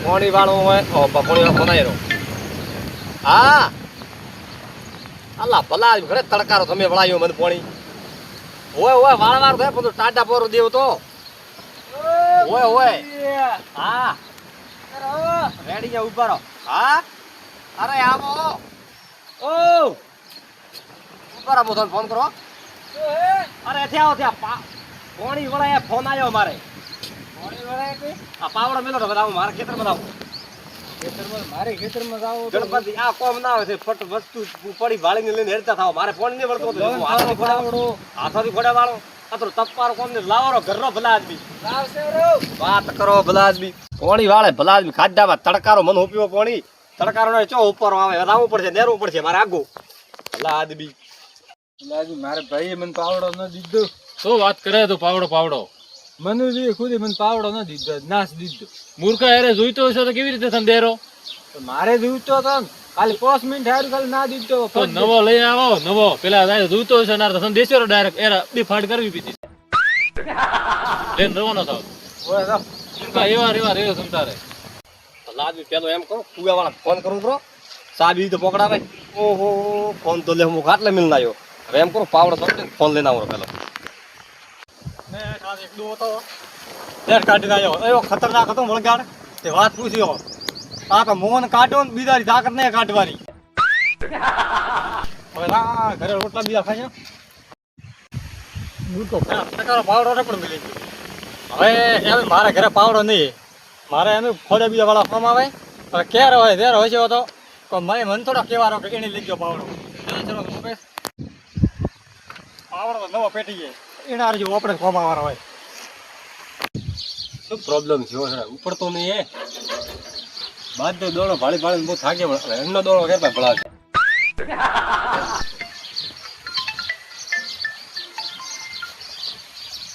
પાણી વાળો હોય પાણી વાળો બનાવેલો હા અલ્લા ભલા ઘરે તડકારો તમે વળાયો મને પાણી ઓય ઓય વાળવાર થાય બધું ટાટા પોરો દેવ તો ઓય ઓય હા રેડી જા ઉભા રહો હા અરે આવો ઓ ઉભા રહો તમને ફોન કરો અરે થયા થયા પાણી વળાય ફોન આવ્યો મારે પાણી વળાય કે આ પાવડો મેલો બતાવો મારા ખેતરમાં આવો ખેતરમાં મારે ખેતરમાં જાવ ગણપતિ આ કોમ ના આવે છે ફટ વસ્તુ પડી વાળીને લઈને હેરતા થાવ મારે ફોન નહીં વળતો હતો હાથથી ફોડાવડો હાથથી ફોડાવાળો આ તો તપવારો કોમ ને લાવરો ઘરનો ભલા આદમી લાવશે રો વાત કરો ભલા આદમી પાણી વાળે ભલા આદમી ખાડામાં તડકારો મન હોપ્યો પાણી તડકારો ને ચો ઉપર આવે રાવવું પડશે નેરવું પડશે મારે આગો ભલા આદમી મારે ભાઈ મને પાવડો ન દીધો શું વાત કરે તો પાવડો મનુજી ખુદી મને પાવડો ન દીધો નાશ દીધો મૂર્ખા યારે જોઈતો હશો તો કેવી રીતે તમે દેરો મારે જોઈતો હતો ને ખાલી 5 મિનિટ હારું ખાલી ના દીધો તો નવો લઈ આવો નવો પેલા જોઈતો હશે ના તો દેશો ડાયરેક્ટ એરા બી ફાડ કરવી પીતી લેન રવાનો થાવ ઓય એવા રેવા સંતારે લાદવી પેલો એમ કરો કુવા વાળા ફોન કરું કરો સાબી તો પકડાવે ઓહો ફોન તો લે હું ખાટલે મિલ નાયો હવે એમ કરો પાવડો તો ફોન લઈને આવો પેલો ને ખાસ એક દો હતો નેટ કાઢી નાયો એવો ખતરનાક હતો વળગાડ તે વાત પૂછ્યો આ તો મોન કાઢો ને બીજાની તાકાત નહીં કાઢવાની હવે ના ઘરે રોટલા બીજા ખાય મૂર્ખો પ્રકારનો પાવડો પણ મિલી ગયો હવે એમ મારા ઘરે પાવડો નહીં મારે એમ ખોડા બીજા વાળા ફોર્મ આવે ક્યારે હોય ત્યારે હોય છે તો મને થોડો કહેવાનો કે એને લઈ ગયો પાવડો પાવડો તો નવો પેટી જાય એના જેવું આપણે ફોર્મ આવવાનો હોય શું પ્રોબ્લેમ થયો છે ઉપડતો નહીં એ બાદ તો દોડો ભાળી બહુ થાકે એમનો દોડો કેટલા ભળાવે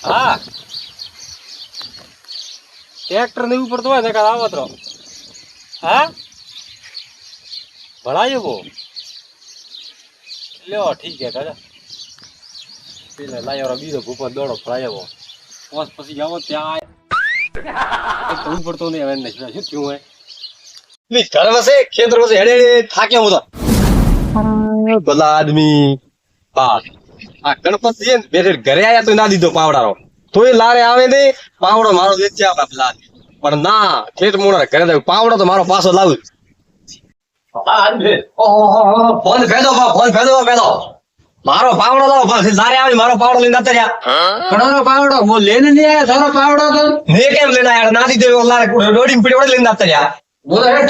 હા ટ્રેક્ટર નહીં ઉપડતો હોય ને આવત રહો હા ભળાયો બહુ લ્યો ઠીક છે દાદા પેલા લાયો બીજો ભૂપત દોડો ભળાયો પોસ પછી જાવ ત્યાં ઉપડતો નહીં હવે શું થયું હોય ઘર વસે ખેતર વસે હેડે થાક્યો હું તો ભલા આદમી બાપ આ ગણપતિ છે ને બે ઘરે આયા તો ના દીધો પાવડારો તોય લારે આવે ને પાવડો મારો વેચ્યા આપડા ભલા પણ ના ખેત મોડા ઘરે પાવડો તો મારો પાછો લાવું ફોન ફેદો પેલો મારો પાવડો લાવો લારે આવે મારો પાવડો લઈને જતા રહ્યા ઘણો પાવડો હું લઈને નહીં આવ્યો તારો પાવડો તો મેં કેમ લઈને આવ્યા ના દીધો લારે રોડી પીડી લઈને જતા રહ્યા બોલો હે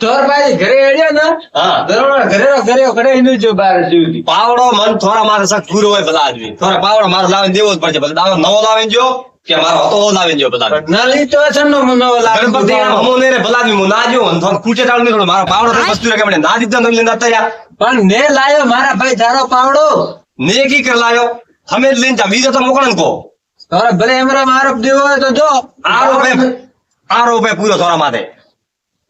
ચોર ભાઈ ઘરે હેડ્યો ને હા ઘરે હિન્દુ જો બહાર જીવતી પાવડો મન થોડા મારે સખ પૂરો હોય ભલા આદમી થોડા પાવડો મારે લાવીને દેવો જ પડશે બધા નવો લાવીને જો કે મારો હતો લાવીને જો બધા ના લીધો છે ને નવો ગણપતિ હમો ને રે ભલા આદમી હું ના જો થોડો કૂચે ટાળ નીકળો મારો પાવડો તો વસ્તુ કે મને ના દીધો લઈને જતા રહ્યા પણ ને લાયો મારા ભાઈ તારો પાવડો ને કી કર લાયો તમે જ લઈને જા બીજો તો મોકલો ને કો તારે ભલે એમરા આરોપ દેવો હોય તો જો આરોપે પૂરો થોડા માથે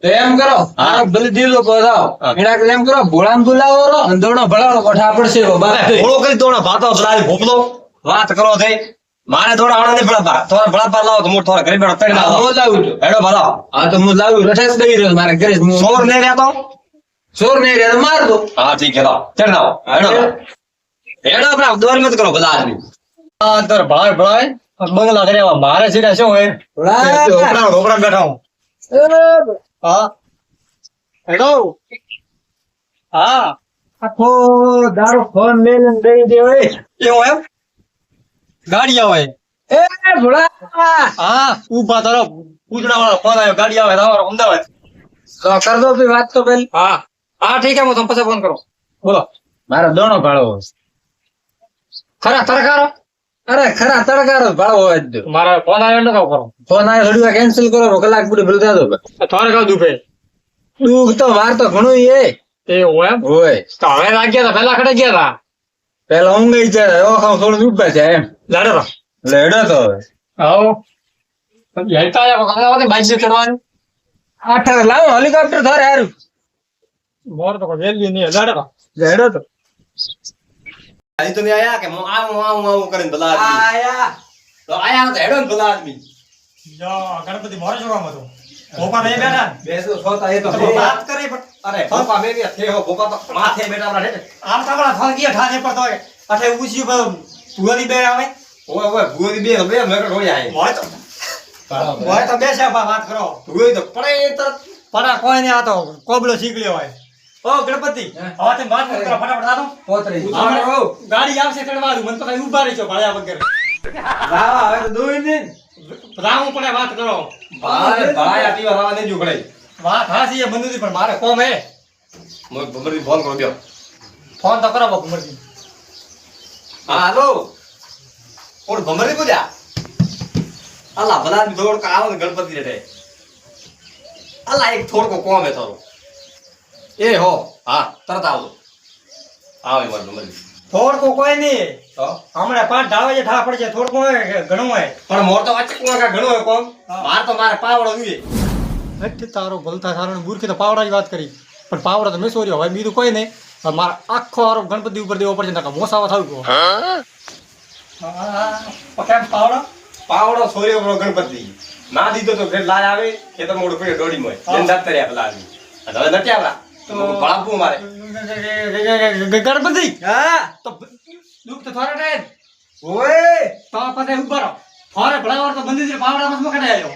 તો એમ કરો આરોપ ભલે દીધો બતાવો એના એમ કરો ભોળામ બોલાવો રો અંધોણો ભળાવો કોઠા પડશે ભોળો કરી દોણા ભાતો ભલા ભોપલો વાત કરો થઈ મારે થોડા આણા નહીં ભળાપા થોડા ભળાપા લાવો તો મોટ થોડા ઘરે બેઠો તડી લાવો હું લાવું છું હેડો ભલો હા તો હું લાવું રઠેસ દઈ રહ્યો મારે ઘરે સોર નહીં રહેતો ચોર નહીં રહે તો માર દો હા ઠીક છે ચડ લાવો હેડો આપડા દોર મત કરો બધા આદમી અંદર ભળાય બંગલા કર્યા મારે સીધા શું હોય ઢોકળા બેઠા હું હા હેડો હા આખો દારૂ ફોન લઈને દઈ દે હોય એવું એમ ગાડી આવે એ ભોળા હા ઉભા તારો પૂજડા વાળો ફોન આવ્યો ગાડી આવે તમારો અમદાવાદ તો કર દો ભઈ વાત તો પેલી હા હા ઠીક છે હું તમને પછી ફોન કરું બોલો મારો દોણો ભાળો ખરા તરકારો અરે ખરા તડકારો ભાળો હોય જ મારા ફોન આવ્યો ને કહું કરો ફોન આવ્યો થોડી વાર કેન્સલ કરો કલાક પૂરી ભૂલ થતો થોડે કહું દુખે દુઃખ તો વાર તો ઘણું એ એવું એમ હોય તો હવે લાગ્યા હતા પેલા ખડે ગયા હતા પેલા ઊંઘી છે એવો ખાવ થોડું ઉભા છે એમ લડો લેડો તો હવે આવો હેલતા આવ્યા બાઈક થી ચડવાનું આઠ લાવો હેલિકોપ્ટર થોડે હારું મોર તો કોઈ વેલ્યુ નહીં લડો લેડો તો અહીં તો નહીં આયા કે હું આવું કરીને ભલા આદમી આયા તો આયા તો હેડો ને ભલા આદમી જો ગણપતિ મોરે જોવામાં હતો ભોપા નહીં બેઠા બેસો છોતા એ તો તો વાત કરી પણ અરે ભોપા મેં થે હો ભોપા તો માથે બેઠા આપણા છે ને આમ તો આપણા ફળ ગયા ઠાને પર તો અઠે ઉછ્યું ભુવાની બે આવે ઓય ભૂરી બે મેં ઢોળી આવી મોય તો બેસ્યા વાત કરો ભૂરી તો પડે તરત પડા કોઈ નહીં આતો કોબલો શીખલ્યો હોય ઓ ગણપતિ હવે તે વાત કરો ફટાફટ આતો પોતરી હમણાં ગાડી આવશે ચડવાનું મને તો કઈ ઉભા રહી છો ભાળ્યા વગર લાવા હવે તો દોઈ ને રામું પડે વાત કરો બારે ભાયા પીવા રાવા નહીં જો ગળાઈ વાત હાસી એ બંધુથી પણ મારે કોમ હે મોય ભમરી ફોન કરો દયો ફોન તો કરો બાપુ મરજી હા હાલો કોણ ભમરી પૂજા અલા ભલા દોડ કા આવો ને ગણપતિ રેટે અલા એક થોડકો કોમ હે તારો એ હો હા તરત આવજો આવે માર ભમરી થોડકો કોઈ નહીં તો હમણાં 5 ઢાળવા જે ઠા પડશે થોડકો હોય ઘણું હોય પણ મોર તો વાચક કા ઘણો હે કોમ માર તો મારે પાવડો જોઈએ એટલે તારો ભલતા સારો મૂર્ખી તો પાવડાની વાત કરી પણ પાવડા તો મેં સોર્યો હવે બીજું કોઈ નહીં હવે મારા આખો આરોપ ગણપતિ ઉપર દેવો પડશે નકા મોસાવા થાવ ગયો કેમ પાવડો પાવડો સોર્યો બરો ગણપતિ ના દીધો તો ઘરે લાય આવે કે તો મોડું પડ્યો ડોડી મોય જંદાત તર્યા પેલા આવી અને હવે નથી આવડા તો બાપુ મારે ગણપતિ હા તો દુખ તો થોડા ટાઈમ ઓય તો પછી ઉભા રહો થોડે ભલાવાર તો બંધી પાવડા માં કઢાય આવ્યો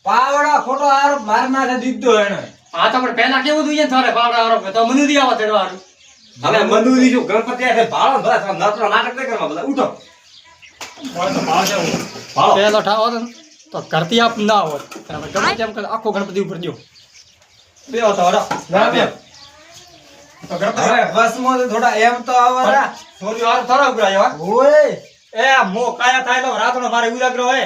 પાવડા ખોટો આરોપ માર નાખે દીધો એને આ તો પણ પહેલા કેવું જોઈએ થોડે પાવડા આરોપ તો મંદિર આવા ચડવાનું હવે મંદુરી જો ગણપતિ આ ભાળો બધા નતરો નાટક નહીં કરવા બધા ઉઠો ભાળો પેલો ઠાવો તો કરતી આપ ના હોત તમે ગમે તેમ કરે આખો ગણપતિ ઉપર દો બે તો હડો ના બે તો ગણપતિ હવે બસમાં તો થોડા એમ તો આવરા સોરી વાર થોડા ઉપર આવ્યો ઓય એ મો કાયા થાય તો રાતનો મારે ઉજાગરો હે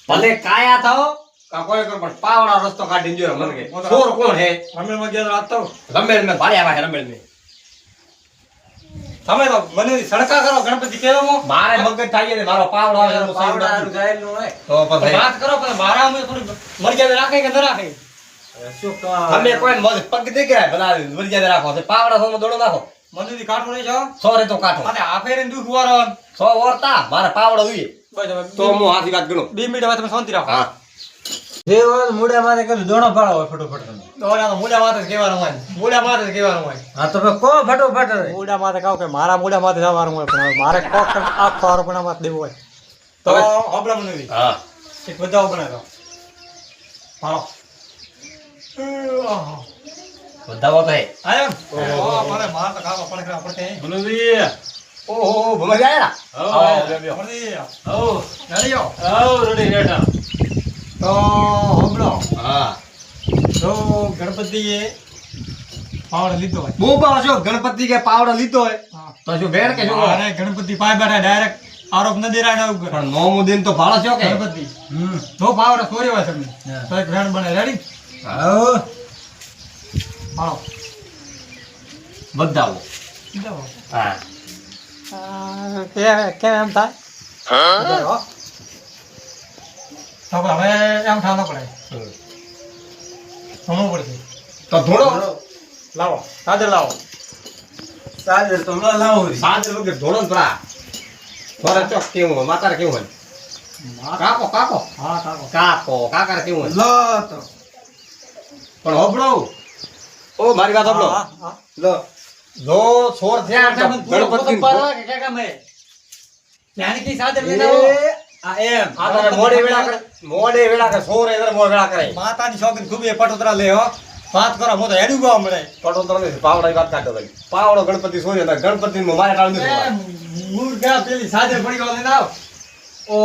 ભલે કાયા થાઓ કા કોઈ કર પણ પાવડા રસ્તો કાઢીને જો મને કે ચોર કોણ હે અમે માં ગયા રાત તો રમેલ મે ભાડે આવા હે રમેલ મે તમે તો મને સડકા કરો ગણપતિ કેવો મો મારે મગજ થાય ને મારો પાવડો આવે એનું પાવડા સાઈડ હારું જાયેલું હોય તો પછી વાત કરો પણ મારા અમે થોડી મર્યાદા રાખે કે ન રાખે શું કહો તમે કોઈ મગ પગ દે કે ભલા મર્યાદા રાખો છે પાવડા સોમાં દોડો નાખો મંદિર કાઢો નહીં જાઓ સોરે તો કાઢો અને આ ફેરીને દુખ વારો સો ઓરતા મારે પાવડો જોઈએ તો હું હાથી વાત ગણો 2 મિનિટ હવે તમે શાંતિ રાખો હા જે હોય મુડા માથે કરું દોણો પાડો હોય ફટોફટ તમે તો ઓલા તો મૂડા માથે જ કહેવાનું હોય મૂડા માથે જ કહેવાનું હોય હા તો કો ફટોફટ મૂડા માથે કહો કે મારા મૂડા માથે જવાનું હોય પણ હવે મારે કોક આખો આરોપણા માથે દેવું હોય તો હબળા મને હા એક બધા બનાવો હાલો બધાવો તો હે આયો ઓ મારે માર તો કાવા પડે પડતે બનુજી ઓહો ભમરી આયા આવો પડતી આવો નળિયો આવો રેડી રેટા તો હબળો હા તો ગણપતિએ પાવડો લીધો હોય બોબા છો ગણપતિ કે પાવડો લીધો હોય તો શું વેર કે શું અરે ગણપતિ પાય બેઠા ડાયરેક્ટ આરોપ ન દેરાય ઉપર પણ નોમુ દિન તો ભાળો છો કે ગણપતિ તો પાવડો સોરી હોય તમને તો એક વેણ બને રેડી આવો હાલો બધાવો હા કેમ એમ થાય હો તો હવે એમ થવા ન પડે સમવું પડશે તો ધોળો લાવો સાદર લાવો સાજર તો ન લાવો રી. સાંજ વગર ધોળો ને પરા થોડા ચોક કેવું હોય માતાર કેવું હોય કાકો કાકો હા કાકો કાકો કાકાર કેવું હોય લો તો પણ હોબળો ઓ મારી વાત હોબળો હા, હા. લો જો છોર થયા તો ગણપતિ ત્યાંની સાદર એ લઈને આવો આ એમ આ તારે મોડે વેળા કરે છોર એદર મોડ વેળા કરે માતાની શોખીન ખૂબ એ પટોતરા લે હો વાત કરો મો તો હેડું ગાવ મળે પટોતરા નથી પાવડા વાત કાઢો ભાઈ પાવડો ગણપતિ સોર્યો ને ગણપતિ માં મારે ટાળ નથી મૂર્ખા પેલી સાદર પડી ગયો લઈને આવ ઓ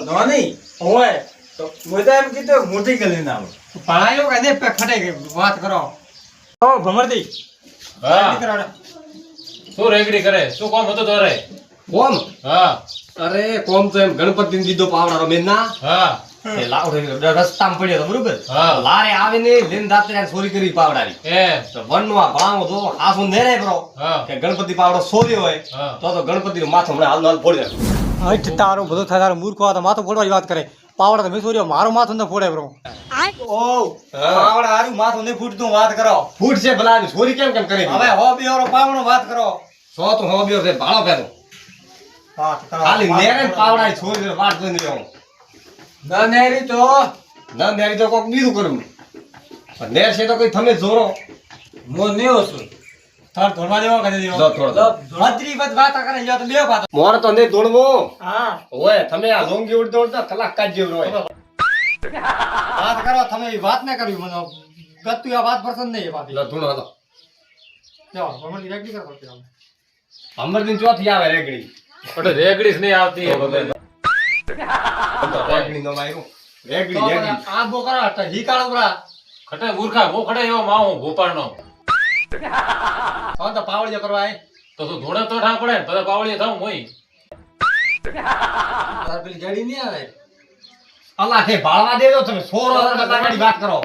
નોની ઓય તો મુદા એમ કીધું મોટી ગલી ના આવો પડાયો કે ને ખટે ગઈ વાત કરો ઓ ભમરદી હા દીકરાડે શું રેગડી કરે શું કોમ હતો તારે કોમ હા અરે કોમ તો એમ ગણપતિ ને દીધો પાવડા રમે ના હા એ લાવડે રસ્તામાં પડ્યો તો બરોબર હા. લારે આવીને લઈને રાત્રે ચોરી કરી પાવડાની એમ તો વનમાં ભણાવો તો આસુ નેરે બ્રો હા કે ગણપતિ પાવડો સોર્યો હોય હા. તો ગણપતિ નું માથું હમણાં હાલ ફોડી નાખે. હટ તારો બધો થાય તારો મૂર્ખો આ તો માથું ફોડવાની વાત કરે પાવડા તો મેં સોર્યો મારું માથું ન ફોડે બ્રો ઓ પાવડા હારું માથું નહીં ફૂટતું વાત કરો ફૂટ છે ભલા આવી ચોરી કેમ કેમ કરી હવે હો બિહારો પાવડો વાત કરો સો તો હો બીઓ છે ભાળો પેલો વાત કરો ખાલી નેરે પાવડા ચોરી વાટ જોઈને રહ્યો ન નેરી તો ના નેરી તો કોક બીજું કરું પણ નેર છે તો કઈ તમે જોરો મો નેવો છું તાર ધોળવા દેવો કદે દેવો જો થોડો ધોળાત્રી બધ વાત કરે જો તો બે વાત મોર તો ને દોડવો હા ઓય તમે આ લોંગી ઉડ દોડતા કલાક કાજ જેવ રોય વાત કરો તમે ઈ વાત ના કરવી મને ગતું આ વાત પસંદ નહીં બાકી લો ધૂણો હતો જો ભમરડી રેગડી કરો પડતી આમ અમરદીન ચોથી આવે રેગડી એટલે રેગડી જ નહીં આવતી એ બધે. રેગડી નો માર્યું રેગડી રેગડી આ બો કરો તો હી કાળો બરા ખટે મૂર્ખા બહુ ખટે એવો માવો ભોપાળનો. તો પાવળિયો કરવા આય તો તું ધોળે તો ઠા પડે ને પછી પાવળીએ થાવ મોઈ. તાર પેલી ગાડી નહીં આવે અલ્લાહ હે ભાળવા દેજો તમે સોરો ગાડી વાત કરો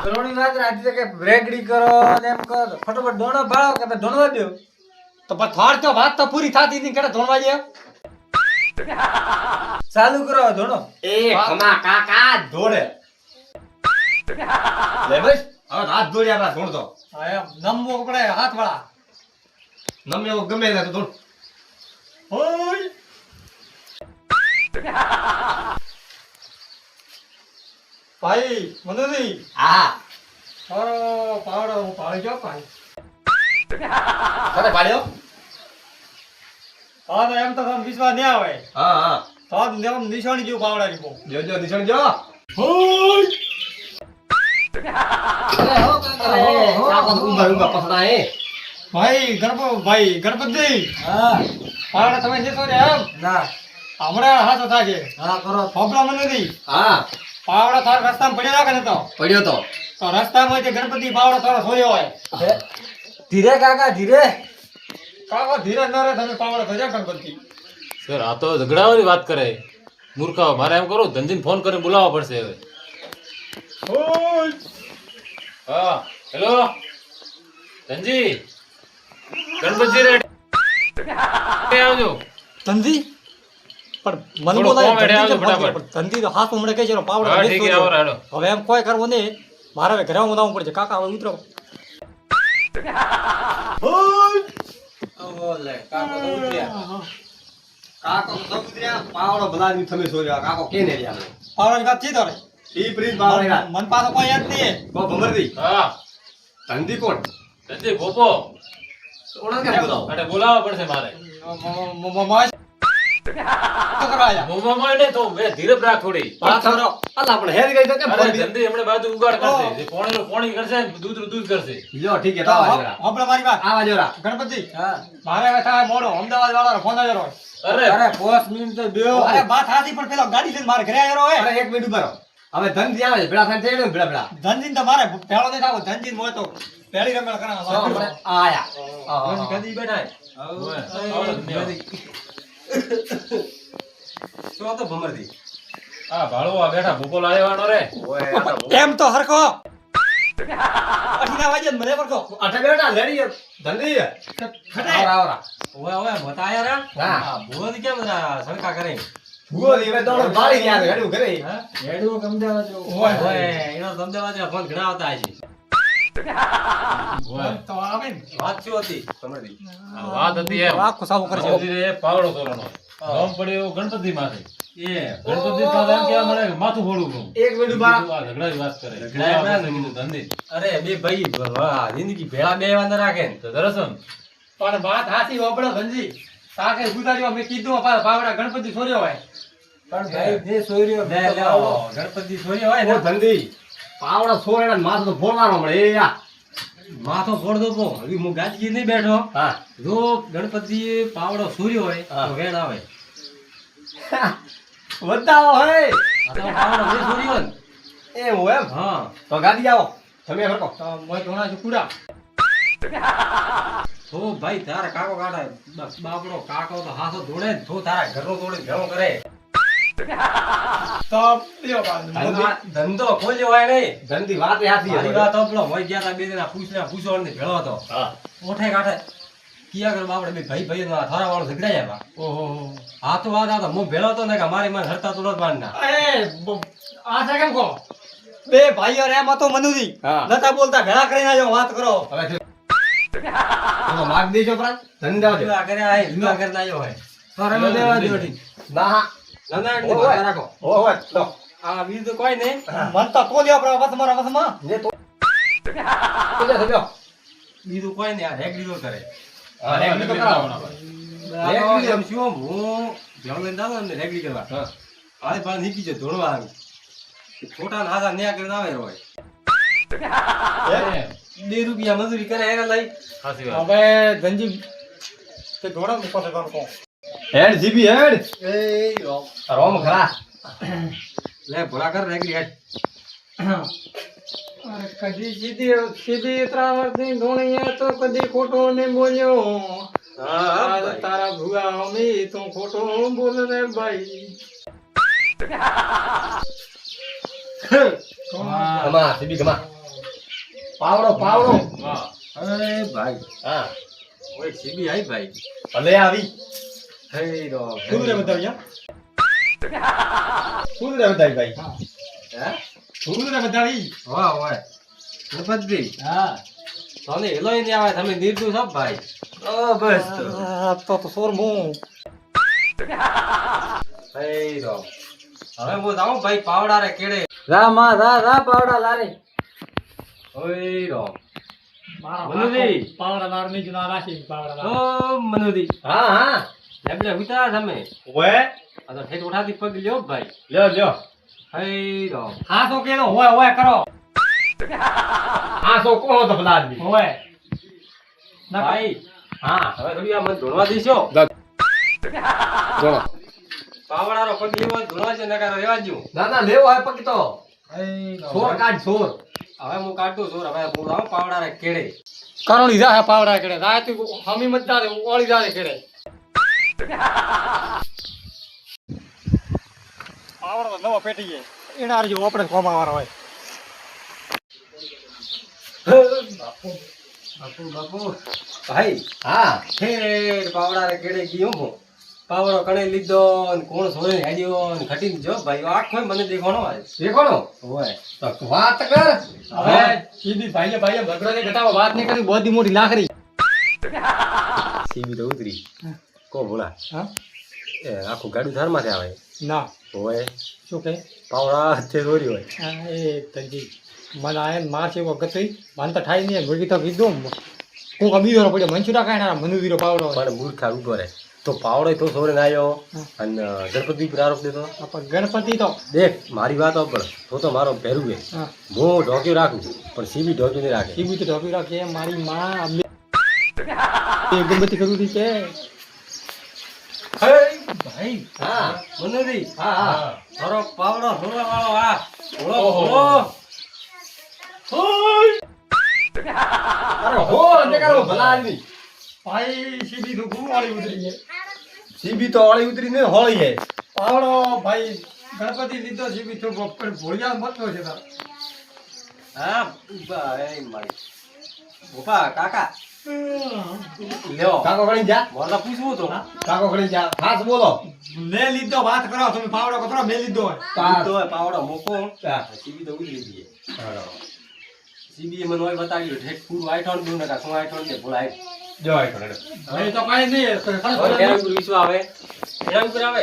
કરોડી વાત રાજી કે રેગડી કરો ને એમ કરો ફટાફટ દોણો ભાળો કે તમે ધોણવા દો તો પણ થોડ તો વાત તો પૂરી થાતી નહીં કેડે ધોળવા દે ચાલુ કરો ધોણો એ ખમા કાકા દોડે લે બસ હવે હાથ દોડી આપડા દોડતો હા એમ નમવો પડે હાથ વાળા નમે એવો ગમે તે દોડ ઓય ભાઈ મનુજી હા તારો પાવડો હું પાડી ગયો ભાઈ તને પાડ્યો હા તો એમ તો તમે વિશ્વાસ નહીં આવે હા હા તો એમ નિશાણી જેવું પાવડાની બહુ જો જો નિશાન જો કાકો તો ઊંઘા ઊંઘા પસડા હે ભાઈ ગણપતિ હા પાવડા તમે જશો ને એમ ના હમણાં હાથો થાય હા કરો ફોબલા મનુજી હા પાવડા તાર રસ્તામાં પડ્યો રાખે ને તો પડ્યો તો રસ્તામાં જે ગણપતિ પાવડો તારો સોયો હોય ધીરે કાકા ધીરે કાકો ધીરે ન રહે તમે પાવડો થજો ગણપતિ સર આ તો ઝઘડાવાની વાત કરે મૂર્ખાઓ. મારે એમ કરું ધનજીને ફોન કરીને બોલાવવા પડશે હવે. ઓય હા હેલો ધનજી ગણપતજી રેડી આવજો. ધંધી પણ મને થોડું બોલાય કોમ હેડે આવજો ફટાફટ. ધંધી તો હાથ ઉમડે કહે છે પાવડો હા નહીં ઠીક છે સોયો. આવો હેડો. હવે એમ કોઈ કરવું નહીં મારે હવે ઘરે ઉદાવું પડશે કાકા હવે ઉતરો ઓલે કાકો તો ઉઠ્યા કાકો તો ઉતર્યા પાવડો ભલાની તમે સોર્યા કાકો કેને રહ્યા પાવડાની વાત સીધો રે ઈ પ્રીત પાવડા મન પાસે કોઈ યાદ નહીં કો ભમરદી હા ધંધી કોણ ધનજી ભોપો ઓળખ કેમ બોલાવો અરે બોલાવવા પડશે મારે. મોમાં ને તો બે ધીરે રાખ થોડી. પાછળ અલ્લાહ પણ હેરી ગઈ તો કેમ અરે ભમરદી ધનજી હમણાં બાજુ ઉગાડ કરશે. જે પોણી કરશે ને દૂધ કરશે. લ્યો ઠીક છે તો આવા જોરા મારી વાત આવા જોરા ગણપતિ હા મારે હવે થાય મોડો અમદાવાદ વાળાનો ફોન આવ્યો હોય. અરે અરે 5 મિનિટ તો બેહો અરે વાત હાથી પણ પેલો ગાડી લઈને મારે ઘરે આવ્યો હોય અરે એક મિનિટ ઉભા રહો હવે ધંધી આવે છે ભેળા થઈને થઈ ભેળા ભેળા ધનજીન તો મારે ભેળો નહીં થાવો ધનજીન મોય તો પહેલી રમેલ કરાવવા આયા કદી બેઠા ઓય, આવડે જ નહીં આવડે. તો તો ભમરદી આ ભાળવા બેઠા ભૂકો લાવ્યાનો રે. એમ તો હરખો અઠીના વાગે મને પરખો અઠે બેટા લેડી ધંધી આવરા આવરા ઓય ઓય બતાયા રે હા. ભૂવો કેમ સણકા કરે ભૂવો દીવે દોડો બાળી ગયા હેડું કરે હા રેડું અમદાવાદ જો ઓય. ઓય એનો અમદાવાદ ફોન ઘણા આવતા હશે ઓય, તો આવે ને વાત શું હતી ભમરદી આ વાત હતી એમ. આખો સાવું કરશે ધનજીને પાવડો તોરવાનો. નામ પડ્યો એવો ગણપતિ માથે. એ ગણપતિ પાસે એમ કહેવા મળે કે માથું ફોડવું કહું. એક મિનિટ ઉભા રહો. આ ઝઘડાની વાત કરે. ઝઘડા ના કીધું ધનજી. અરે બે ભાઈ વાહ, જિંદગી ભેળા બે વાંધા રાખે ને તો દરસન પણ વાત હાથી હોબળો ધનજી તાકે ગુજારીઓ મેં કીધું પાવડા ગણપતિ છોર્યો હોય પણ ભાઈ જે સોયર્યો બે લેવો ગણપતિ સોયર્યો હોય ઓ ને ધંધી પાવડો છોડે માથું તો ફોડવાનો મળે એ યા માથો ફોડ દો પો હવે હું ગાદજી નહીં બેઠો હા જો ગણપતિ પાવડો સૂર્યો હોય હા. તો વેણ આવે વધાવો હે આ તો પાવડો જે સૂર્યો ને એ હોય એમ હા તો ગાડી આવો તમે હરકો તો મોય ધોણા છે કુડા તો ભાઈ તારા કાકો કાઢાય બાપડો કાકો તો હાથો દોડે ને તો તારા ઘરનો દોડે ભેળો કરે તો લ્યો ધંધો ખોલ્યો હોય નહીં ધંધી વાત હાથી મારી વાત આપણો હોય ગયા તા બે દિના પૂછો ને ભેળો હતો હા ઓઠે કાઢે કિયા કર બાપડે બે ભાઈ ભાઈ થારા વાળો ઝઘડાય આવ્યા ઓહો આ તો વાત આ હું ભેળો હતો ને કે મારી મને હરતા તોડત બાંધના આ છે કેમ કહો બે ભાઈઓ રે એમાં તો મનુજી હા. નતા બોલતા ભેળા કરીને આવ્યો વાત કરો હવે તો માગ દેજો પ્રાણ ધંધા આવજો જુદા કર્યા હોય જુદા કરીને આવ્યો હોય થારા દેવા દેવડી ના ના ના ઓય. રાખો ઓય લો આ બીજું તો કોઈ નહીં. મનતા તો લ્યો આપણા વસમાં વસમાં ને તો સમજો. બીજું કોઈ નહીં, આ રેગડી તો કરે. હા, રેગડી તો કરાવો. રેગડી રેગડી એમ શું, હું ભેળો લઈને જાઉં ને રેગડી કરવા. હાલે પાછા નીકળી જાય, ધોળવા આવી. છોટા ને હાથા ન્યા કરીને આવે હોય. 2 રૂપિયા મજૂરી કરે એને લઈ. સાચી વાત. હવે ધનજી તે ઘોડા ઉપર છે કોણ કોણ હેડ જીબી હેડ. એ રોમ ખરા. લે ભોળા કર રેગડી હેડ. અરે કદી સીધી ઉતરાવતી ધોણીએ તો કદી ખોટો ને બોલ્યો હા તારા ભુગા અમી તું ખોટો બોલ રે ભાઈ ગમા જીબી ગમા. પાવડો પાવડો. વાહ. અરે ભાઈ. હા ઓય જીબી આઈ ભાઈ. ભલે આવી. હે રો. શું રે બતાવ્યા શું રે બધાય ભાઈ. હે શું રે બતાવી વાહ વાહ. ગણપતજી હા તને હેલોય નહીં આવે, તમે નિર્દોષ છો ભાઈ. ઓ બસ તો સોર હું હે રો. હવે હું જાઉં ભાઈ પાવડા રે કેડે. રા માં રા પાવડા લારે. ઓય રો. મારા મનુજી. પાવડા લાર ની જના રાખી પાવડા લાર ઓ મનુજી. હા હા લેબલે ઉતાર તમે. ઓય આ તો ઠેઠ ઉઠાતી પગ લ્યો ભાઈ. લ્યો લ્યો. હે રો. હા તો કેનો હોય હોય કરો આ તો કોણ હતો ભલા આદમી. હોય ના ભાઈ હા હવે થોડી આ મને ધોળવા દઈશો. પાવડાનો પગ લેવો હોય ધોળવા છે નકર રહેવા દઉં. ના ના લેવો હોય પગ તો. સોર કાઢ સોર. હવે હું કાઢું સોર. હવે હું આવું પાવડા રે કેડે. કરોડી જા પાવડા કેડે જા તું હમી મતદાર ઓળી જા કેડે પાવડા તો નવો પેટી છે એના આરજો આપણે કોમાવાળા હોય બાપુ બાપુ ભાઈ હા ઠેર પાવડા રે કેડે ગયો હું. પાવડો કણે લીધો ને કોણ સોરે હેડ્યો ને ઘટીને જો ભાઈ આખો મને દેખાણો આવે. દેખાણો હોય તો વાત કર. હવે સીધી ભાઈએ ભાઈએ ભગડો ને ઘટાવા વાત નહીં કરી બધી મોટી લાખરી સીવી તો ઉતરી કો ભોળા. હા એ આખું ગાડું ધાર માંથી આવે ના હોય. શું કહે પાવડા તે દોરી હોય. હા એ તંજી મને આયન માર છે વખત થઈ મન તો ઠાઈ નહીં મુરગી તો કીધું હું કબીરો પડ્યો મંચુરા કાઢ્યા મનુવીરો પાવડો પણ મૂર્ખા ઉભો રહે તો પાવડો તો સોરે ના આવ્યો અને ગણપતિ પર આરોપ દેતો. આપણે ગણપતિ તો દેખ મારી વાત પણ તો મારો પહેરું છે. હા હું ઢોક્યું રાખું પણ સીબી ઢોક્યું નહીં રાખે. સીબી તો ઢોકી રાખે મારી માં ગણપતિ કરવું છે ભાઈ હા મનોજી હા હા મારો પાવડો સોરવા વાળો આ ઓળો ઓળો. અરે હો ને કરો ભલા આદમી. ભાઈ સીબી તો ગુરુ વાળી ઉતરી છે સીબી તો વાળી ઉતરી ને હોળી છે. પાવડો ભાઈ ગણપતિ લીધો સીબી તો ભોળિયા મતનો છે તાર હા ઉભા એ મારી ઉભા કાકા લ્યો કાકો ગણી જા. મોરલા પૂછવું તો કાકો ગણી જા. હાથ બોલો. મેં લીધો વાત કરો તમે પાવડો કતરો મેં લીધો હોય લીધો હોય પાવડો મૂકો. સીબી તો ઉતરી ગઈ. સીબી મને હોય બતાવ્યું ઠેક પૂરું આઈઠોન દઉં ને શું આઈઠોન ને ભૂલાય જો આઈઠોન હવે તો કાંઈ નહીં એના ઉપર વિશ્વ આવે. એના ઉપર આવે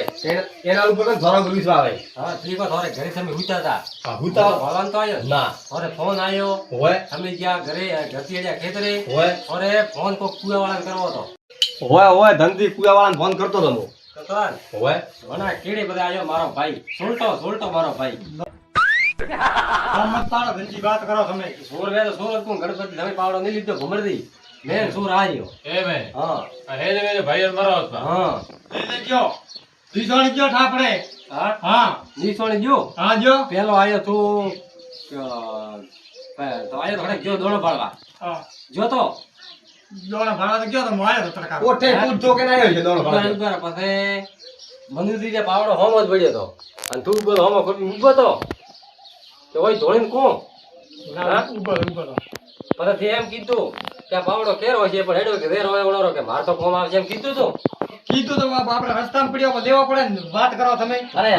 એના ઉપર ધોરા ઉપર વિશ્વ આવે. હા ઠીક ધોરે ઘરે તમે હુતા હતા. હા હુતા ભગવાન તો આવ્યો ના. અરે ફોન આવ્યો હોય તમે ગયા ઘરે ઘરથી અડ્યા ખેતરે હોય. અરે ફોન કોક કુવા વાળાને કરવો હતો. હોય હોય ધનથી કુવા વાળાને ફોન કરતો હતો હું. કરતો હોય ઘણા કેડે બધા આવ્યો મારો ભાઈ સોલટો મારો ભાઈ. મત પાડો ધનજી વાત કરો તમે સોર વે તો સોર કોણ ગણપતિ તમે પાવડો નહીં લીધો ભમરદી મેં સોર આવ્યો. એ ભાઈ. હા આ હે ને ભાઈ મારો હતો. હા લઈ લેજો ત્રીસોની કયો ઠાપડે હા હા નીસોણી જો હા જો પેલો આવ્યો તું તો આવ્યો તો જો દોડો પાડવા હા જો તો દોડા ભાડા તો ગયો તો હું આવ્યો તો તડકા કોઠે પૂછતો કે ના આવ્યો છે દોડો પાડવા પછી મનુજી જે પાવડો હોમો જ પડ્યો તો અને તું બોલ હોમો કરી ઉભો તો કે ઓય ધોળીને કોણ ના ઉપર પછી એમ કીધું કે આ પાવડો કેરો છે પણ હેડો કે વેર હોય ઓળો કે માર તો કોમ આવશે એમ કીધું તું. કીધું તો આપણે રસ્તામાં પડ્યો દેવો પડે ને વાત કરો તમે અરે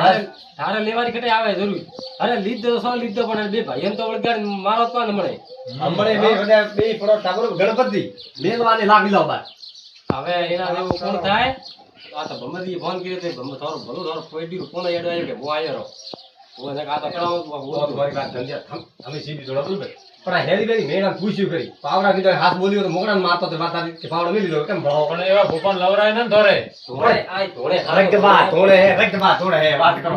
તારે લેવાની ઘટે આવે જરૂર. અરે લીધો તો સો લીધો પણ બે ભાઈ એમ તો વળગાડ મારો તો ન મળે. હમણે બે પડો ઠાકોર ગણપતિ લેવાની લાગી જાવ બાર. હવે એના જેવું કોણ થાય આ તો ભમદી ફોન કર્યો તો ભમ થોડો ભલો થોડો કોઈ દી કોણ એડો આવ્યો કે હું આવ્યો રહો હું આ તો કરાવો તો મારી વાત ધંધે અમે સીધી જોડા બરોબર પણ આ હેરી કરી મેં પૂછ્યું કરી પાવડા કીધો હાથ બોલ્યો તો મોકડા મારતો તો વાત કે પાવડો મેલી લીધો કેમ ભણાવો પણ એવા ભોપાલ લવરાય ને ધોરે ધોળે આ ધોળે રગબા ધોળે હે વાત કરો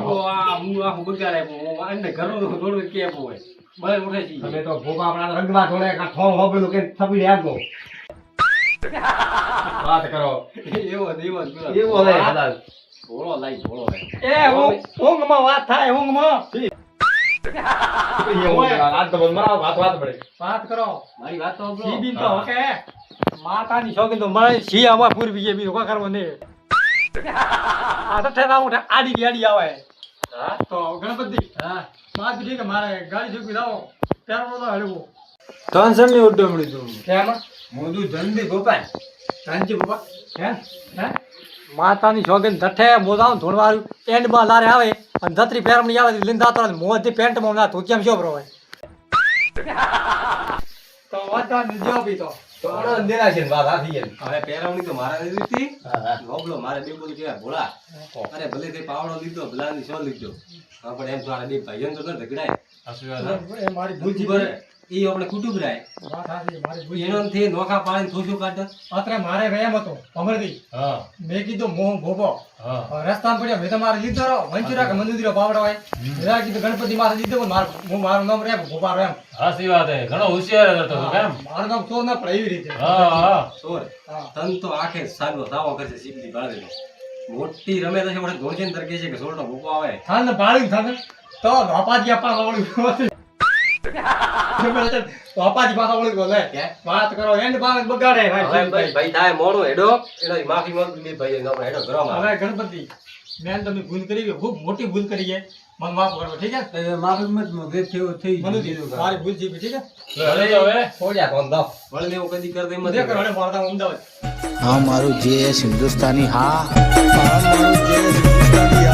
હું બગાડે હું એને ઘરનું થોડું કે હોય બહાર ઉઠે છે તમે તો ભોપા આપણા રગબા ધોળે કા થોમ હોબેલું કે થપડી આગો વાત કરો એવો લે હાલ ભોળો લાઈ ભોળો એ ઊંઘમાં વાત થાય ઊંઘમાં આજ તો મારા વાત પડે વાત કરો મારી વાત તો સાંભળો. ઈ બી તો ઓકે માતાની શોખીન તો મળે શિયામાં પૂરવી છે બીજું કોઈ કરવું નહીં આ તો ઠેરા ઉઠે આડી આવે હા તો ગણપતિ હા માત ઠીક મારે ગાડી જોકી લાવો ત્યારે તો હળવું ટેન્શન ની ઉડમણી તું કેમ મોદું જલ્દી ગોપાલ કાંજી બાપા હે માતાની શોખીન ધઠે મોદાનું ધોળવાળું એન્ડ માં લારે આવે અને ધત્રી પેરમણી આવે લીંદા તો મોધી પેન્ટમાં ના તું કેમ શોભરો હોય તો વાતા નિજો બી તો તો અંધેરા છે વાત આ થઈ ગઈ હવે પહેરવણી તો મારા નથી લીધી હા નોબલો મારે બે બોલ કેવા ભોળા અરે ભલે તે પાવડો લીધો ભલાની સો લીધો હા પણ એમ તો આ બે ભાઈઓ તો ન ઝઘડાય એ મારી ભૂલ બરાબર ઈ આપણે કુટુંબ રાય વાત સાચી મારી ભૂલ એનો થી નોખા પાડીને થોસું કાઢે અત્રે મારે વેમ હતો અમરદી હા મેં કીધું મોહ ભોગો હા રસ્તામાં પડ્યો મેં તમારે લીધો રહો મંચુરા કે મંદિરો પાવડો હોય મેં કીધું ગણપતિ માથે લીધો પણ મારું નામ રે ભોપારો એમ હાસી વાત હે ઘણો હોશિયાર હતો તું કેમ મારું નામ તો ના પડે એવી રીતે હા હા સોર હા. તન તો આખે સાગો દાવો કરશે સીધી બાળે મોટી રમે તો છે પણ ધોળચેન તરકે છે કે સોરનો ભૂકો આવે થાને બાળી થાને તો ધોપાજી આપા વળું ધોપાજી પાછા વળું બોલે વાત કરો એન્ડ બાળ બગાડે હવે ભાઈ ભાઈ થાય મોડો હેડો એનો માફી માંગી લે ભાઈ એનો હેડો ઘરમાં હવે ગણપતિ મેં તમે ભૂલ કરી છે, ખૂબ મોટી ભૂલ કરી છે મને માફ કરો ઠીક છે માફી મત માંગે થઈ મારી ભૂલ છે ઠીક છે હવે તો હવે છોડ્યા કોણ દો વળને એવું કદી કરતો એમ દેખ રણે મારતા અમદાવાદ હા મારું જે હિન્દુસ્તાની હા મારું જે હિન્દુસ્તાની